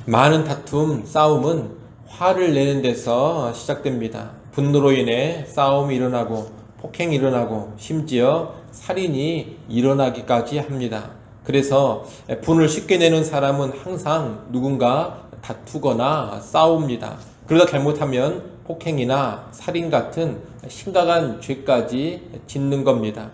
많은 다툼, 싸움은 화를 내는 데서 시작됩니다. 분노로 인해 싸움이 일어나고 폭행이 일어나고 심지어 살인이 일어나기까지 합니다. 그래서 분을 쉽게 내는 사람은 항상 누군가 다투거나 싸웁니다. 그러다 잘못하면 폭행이나 살인 같은 심각한 죄까지 짓는 겁니다.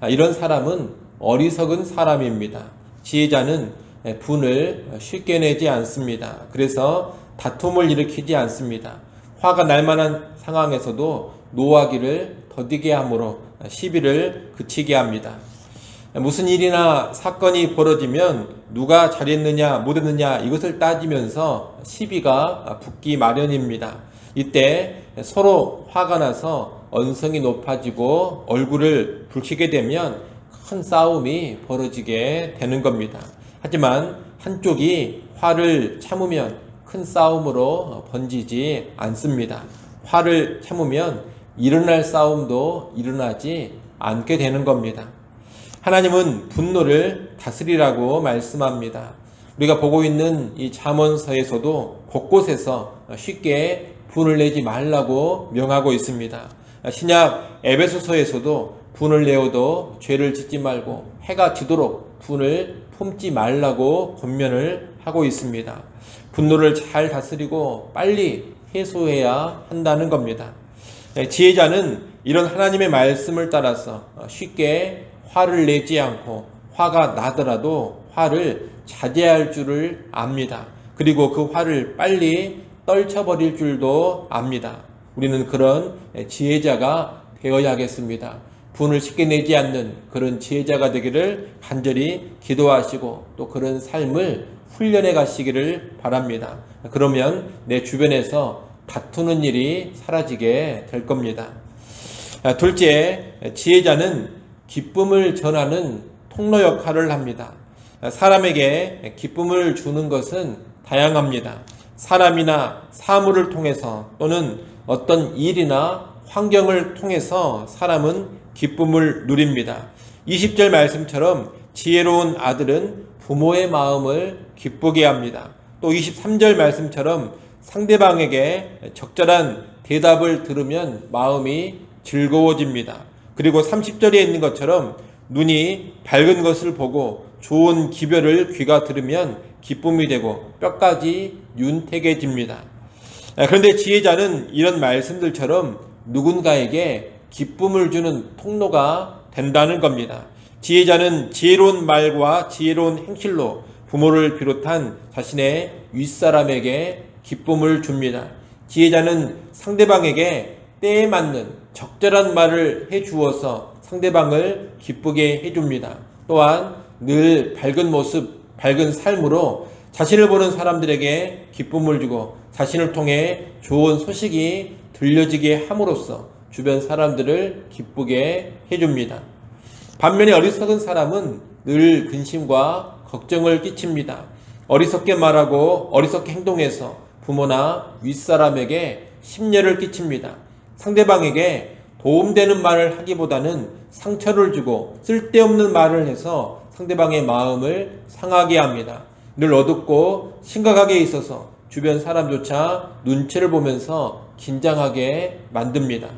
이런 사람은 어리석은 사람입니다. 지혜자는 분을 쉽게 내지 않습니다. 그래서 다툼을 일으키지 않습니다. 화가 날 만한 상황에서도 노하기를 더디게 함으로 시비를 그치게 합니다. 무슨 일이나 사건이 벌어지면 누가 잘했느냐 못했느냐 이것을 따지면서 시비가 붙기 마련입니다. 이때 서로 화가 나서 언성이 높아지고 얼굴을 붉히게 되면 큰 싸움이 벌어지게 되는 겁니다. 하지만 한쪽이 화를 참으면 큰 싸움으로 번지지 않습니다. 화를 참으면 일어날 싸움도 일어나지 않게 되는 겁니다. 하나님은 분노를 다스리라고 말씀합니다. 우리가 보고 있는 이 잠언서에서도 곳곳에서 쉽게 분을 내지 말라고 명하고 있습니다. 신약 에베소서에서도 분을 내어도 죄를 짓지 말고 해가 지도록 분을 품지 말라고 권면을 하고 있습니다. 분노를 잘 다스리고 빨리 해소해야 한다는 겁니다. 지혜자는 이런 하나님의 말씀을 따라서 쉽게 화를 내지 않고 화가 나더라도 화를 자제할 줄을 압니다. 그리고 그 화를 빨리 떨쳐버릴 줄도 압니다. 우리는 그런 지혜자가 되어야겠습니다. 분을 쉽게 내지 않는 그런 지혜자가 되기를 간절히 기도하시고 또 그런 삶을 훈련해 가시기를 바랍니다. 그러면 내 주변에서 다투는 일이 사라지게 될 겁니다. 둘째, 지혜자는 기쁨을 전하는 통로 역할을 합니다. 사람에게 기쁨을 주는 것은 다양합니다. 사람이나 사물을 통해서 또는 어떤 일이나 환경을 통해서 사람은 기쁨을 누립니다. 20절 말씀처럼 지혜로운 아들은 부모의 마음을 기쁘게 합니다. 또 23절 말씀처럼 상대방에게 적절한 대답을 들으면 마음이 즐거워집니다. 그리고 30절에 있는 것처럼 눈이 밝은 것을 보고 좋은 기별을 귀가 들으면 기쁨이 되고 뼈까지 윤택해집니다. 그런데 지혜자는 이런 말씀들처럼 누군가에게 기쁨을 주는 통로가 된다는 겁니다. 지혜자는 지혜로운 말과 지혜로운 행실로 부모를 비롯한 자신의 윗사람에게 기쁨을 줍니다. 지혜자는 상대방에게 때에 맞는 적절한 말을 해주어서 상대방을 기쁘게 해줍니다. 또한 늘 밝은 모습, 밝은 삶으로 자신을 보는 사람들에게 기쁨을 주고 자신을 통해 좋은 소식이 들려지게 함으로써 주변 사람들을 기쁘게 해줍니다. 반면에 어리석은 사람은 늘 근심과 걱정을 끼칩니다. 어리석게 말하고 어리석게 행동해서 부모나 윗사람에게 심려를 끼칩니다. 상대방에게 도움되는 말을 하기보다는 상처를 주고 쓸데없는 말을 해서 상대방의 마음을 상하게 합니다. 늘 어둡고 심각하게 있어서 주변 사람조차 눈치를 보면서 긴장하게 만듭니다.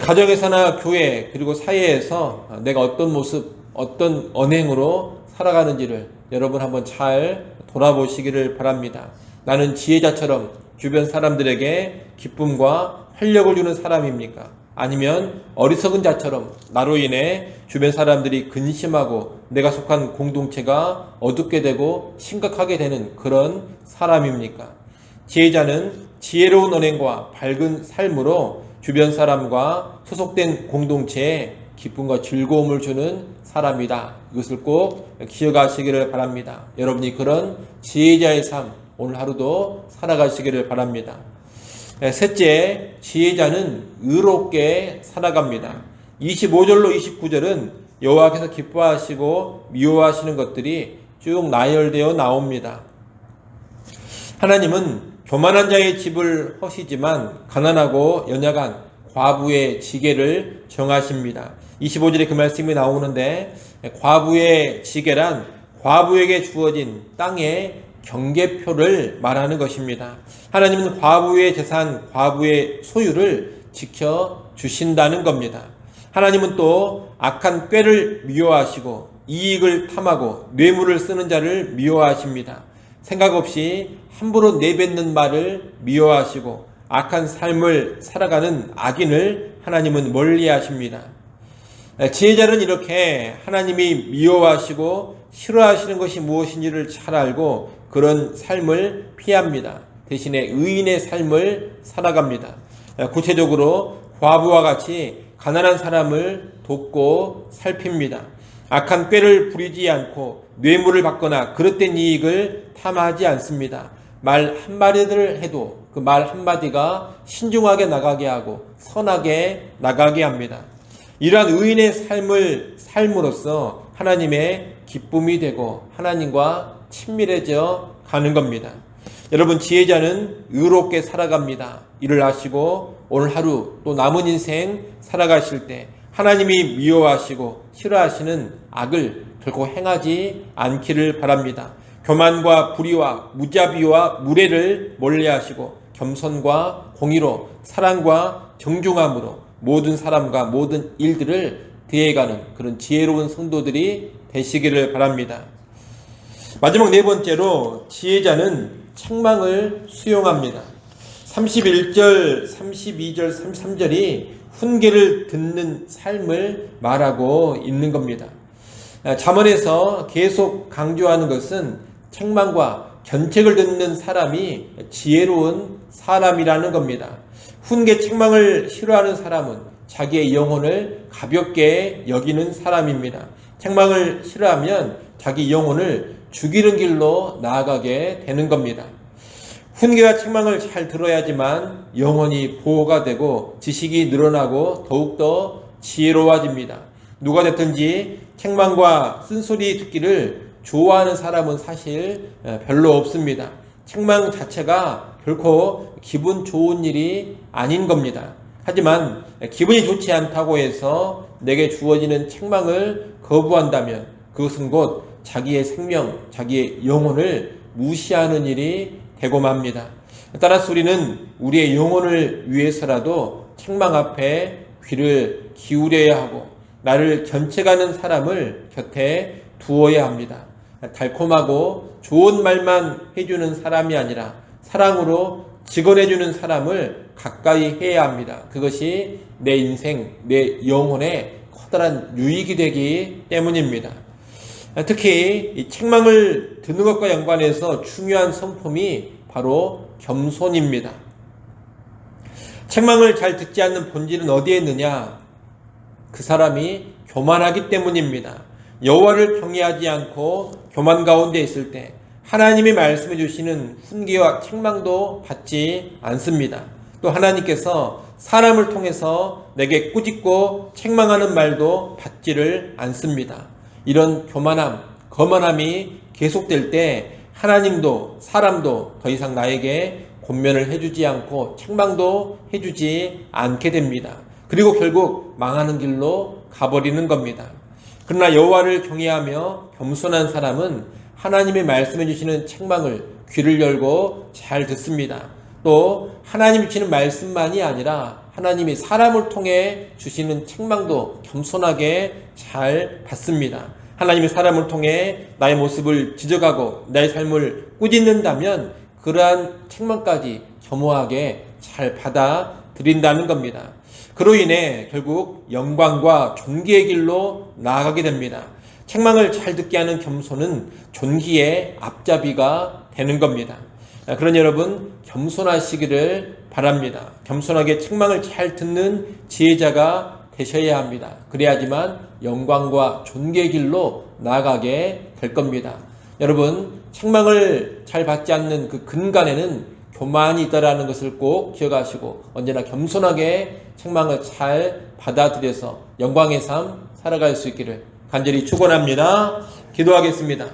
가정에서나 교회 그리고 사회에서 내가 어떤 모습, 어떤 언행으로 살아가는지를 여러분 한번 잘 돌아보시기를 바랍니다. 나는 지혜자처럼 주변 사람들에게 기쁨과 활력을 주는 사람입니까? 아니면 어리석은 자처럼 나로 인해 주변 사람들이 근심하고 내가 속한 공동체가 어둡게 되고 심각하게 되는 그런 사람입니까? 지혜자는 지혜로운 언행과 밝은 삶으로 주변 사람과 소속된 공동체에 기쁨과 즐거움을 주는 사람이다. 이것을 꼭 기억하시기를 바랍니다. 여러분이 그런 지혜자의 삶 오늘 하루도 살아가시기를 바랍니다. 셋째, 지혜자는 의롭게 살아갑니다. 25절로 29절은 여호와께서 기뻐하시고 미워하시는 것들이 쭉 나열되어 나옵니다. 하나님은 교만한 자의 집을 허시지만 가난하고 연약한 과부의 지게를 정하십니다. 25절에 그 말씀이 나오는데 과부의 지게란 과부에게 주어진 땅의 경계표를 말하는 것입니다. 하나님은 과부의 재산, 과부의 소유를 지켜주신다는 겁니다. 하나님은 또 악한 꾀를 미워하시고 이익을 탐하고 뇌물을 쓰는 자를 미워하십니다. 생각 없이 함부로 내뱉는 말을 미워하시고 악한 삶을 살아가는 악인을 하나님은 멀리하십니다. 지혜자는 이렇게 하나님이 미워하시고 싫어하시는 것이 무엇인지를 잘 알고 그런 삶을 피합니다. 대신에 의인의 삶을 살아갑니다. 구체적으로 과부와 같이 가난한 사람을 돕고 살핍니다. 악한 꾀를 부리지 않고 뇌물을 받거나 그릇된 이익을 탐하지 않습니다. 말 한마디를 해도 그 말 한마디가 신중하게 나가게 하고 선하게 나가게 합니다. 이러한 의인의 삶을 삶으로써 하나님의 기쁨이 되고 하나님과 친밀해져 가는 겁니다. 여러분, 지혜자는 의롭게 살아갑니다. 이를 아시고 오늘 하루 또 남은 인생 살아가실 때 하나님이 미워하시고 싫어하시는 악을 결코 행하지 않기를 바랍니다. 교만과 불의와 무자비와 무례를 멀리하시고 겸손과 공의로 사랑과 정중함으로 모든 사람과 모든 일들을 대해가는 그런 지혜로운 성도들이 되시기를 바랍니다. 마지막 네 번째로 지혜자는 책망을 수용합니다. 31절, 32절, 33절이 훈계를 듣는 삶을 말하고 있는 겁니다. 잠언에서 계속 강조하는 것은 책망과 견책을 듣는 사람이 지혜로운 사람이라는 겁니다. 훈계 책망을 싫어하는 사람은 자기의 영혼을 가볍게 여기는 사람입니다. 책망을 싫어하면 자기 영혼을 죽이는 길로 나아가게 되는 겁니다. 훈계와 책망을 잘 들어야지만 영혼이 보호가 되고 지식이 늘어나고 더욱더 지혜로워집니다. 누가 됐든지 책망과 쓴소리 듣기를 좋아하는 사람은 사실 별로 없습니다. 책망 자체가 결코 기분 좋은 일이 아닌 겁니다. 하지만 기분이 좋지 않다고 해서 내게 주어지는 책망을 거부한다면 그것은 곧 자기의 생명, 자기의 영혼을 무시하는 일이 되고 맙니다. 따라서 우리는 우리의 영혼을 위해서라도 책망 앞에 귀를 기울여야 하고 나를 견책하는 사람을 곁에 두어야 합니다. 달콤하고 좋은 말만 해주는 사람이 아니라 사랑으로 직언해주는 사람을 가까이 해야 합니다. 그것이 내 인생, 내 영혼에 커다란 유익이 되기 때문입니다. 특히 이 책망을 듣는 것과 연관해서 중요한 성품이 바로 겸손입니다. 책망을 잘 듣지 않는 본질은 어디에 있느냐? 그 사람이 교만하기 때문입니다. 여호와를 경외하지 않고 교만 가운데 있을 때 하나님이 말씀해 주시는 훈계와 책망도 받지 않습니다. 또 하나님께서 사람을 통해서 내게 꾸짖고 책망하는 말도 받지를 않습니다. 이런 교만함, 거만함이 계속될 때 하나님도 사람도 더 이상 나에게 권면을 해주지 않고 책망도 해주지 않게 됩니다. 그리고 결국 망하는 길로 가버리는 겁니다. 그러나 여호와를 경외하며 겸손한 사람은 하나님의 말씀해 주시는 책망을 귀를 열고 잘 듣습니다. 또 하나님이 주시는 말씀만이 아니라 하나님이 사람을 통해 주시는 책망도 겸손하게 잘 받습니다. 하나님이 사람을 통해 나의 모습을 지적하고 나의 삶을 꾸짖는다면 그러한 책망까지 겸허하게 잘 받아들인다는 겁니다. 그로 인해 결국 영광과 존귀의 길로 나아가게 됩니다. 책망을 잘 듣게 하는 겸손은 존귀의 앞잡이가 되는 겁니다. 그러니 여러분 겸손하시기를 바랍니다. 겸손하게 책망을 잘 듣는 지혜자가 되셔야 합니다. 그래야지만 영광과 존귀의 길로 나아가게 될 겁니다. 여러분, 책망을 잘 받지 않는 그 근간에는 교만이 있다라는 것을 꼭 기억하시고 언제나 겸손하게 책망을 잘 받아들여서 영광의 삶 살아갈 수 있기를 간절히 축원합니다. 기도하겠습니다.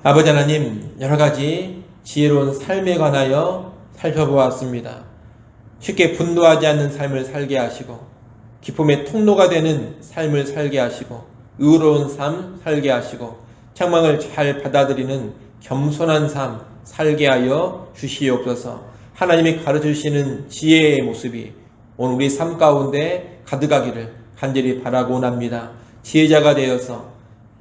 아버지 하나님, 여러 가지 지혜로운 삶에 관하여 살펴보았습니다. 쉽게 분노하지 않는 삶을 살게 하시고 기쁨의 통로가 되는 삶을 살게 하시고 의로운 삶 살게 하시고 책망을 잘 받아들이는 겸손한 삶 살게 하여 주시옵소서. 하나님이 가르쳐주시는 지혜의 모습이 오늘 우리 삶 가운데 가득하기를 간절히 바라고 원합니다. 지혜자가 되어서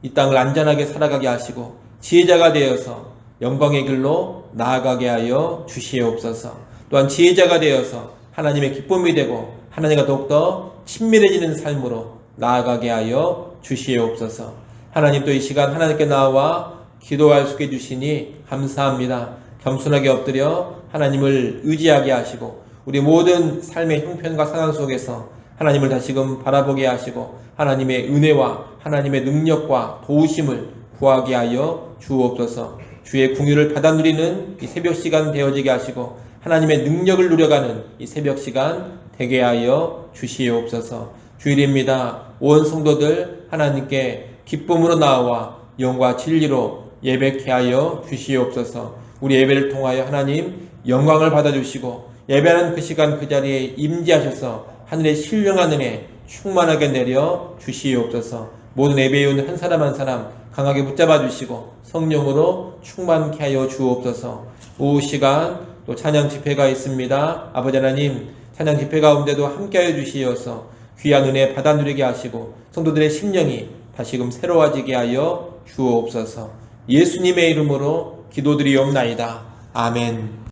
이 땅을 안전하게 살아가게 하시고 지혜자가 되어서 영광의 길로 나아가게 하여 주시옵소서. 또한 지혜자가 되어서 하나님의 기쁨이 되고 하나님과 더욱더 친밀해지는 삶으로 나아가게 하여 주시옵소서. 하나님 또 이 시간 하나님께 나와 기도할 수 있게 해주시니 감사합니다. 겸손하게 엎드려 하나님을 의지하게 하시고 우리 모든 삶의 형편과 상황 속에서 하나님을 다시금 바라보게 하시고 하나님의 은혜와 하나님의 능력과 도우심을 구하게 하여 주옵소서. 주의 궁유를 받아 누리는 이 새벽 시간 되어지게 하시고 하나님의 능력을 누려가는 이 새벽 시간 되게 하여 주시옵소서. 주일입니다. 온 성도들 하나님께 기쁨으로 나와 영과 진리로 예배케 하여 주시옵소서. 우리 예배를 통하여 하나님 영광을 받아주시고 예배하는 그 시간 그 자리에 임재하셔서 하늘의 신령한 은혜 충만하게 내려 주시옵소서. 모든 예배에 오는 한 사람 한 사람 강하게 붙잡아 주시고 성령으로 충만케 하여 주옵소서. 오후 시간 또 찬양 집회가 있습니다. 아버지 하나님 찬양 집회 가운데도 함께하여 주시어서 귀한 은혜 받아 누리게 하시고 성도들의 심령이 다시금 새로워지게 하여 주옵소서. 예수님의 이름으로 기도드리옵나이다. 아멘.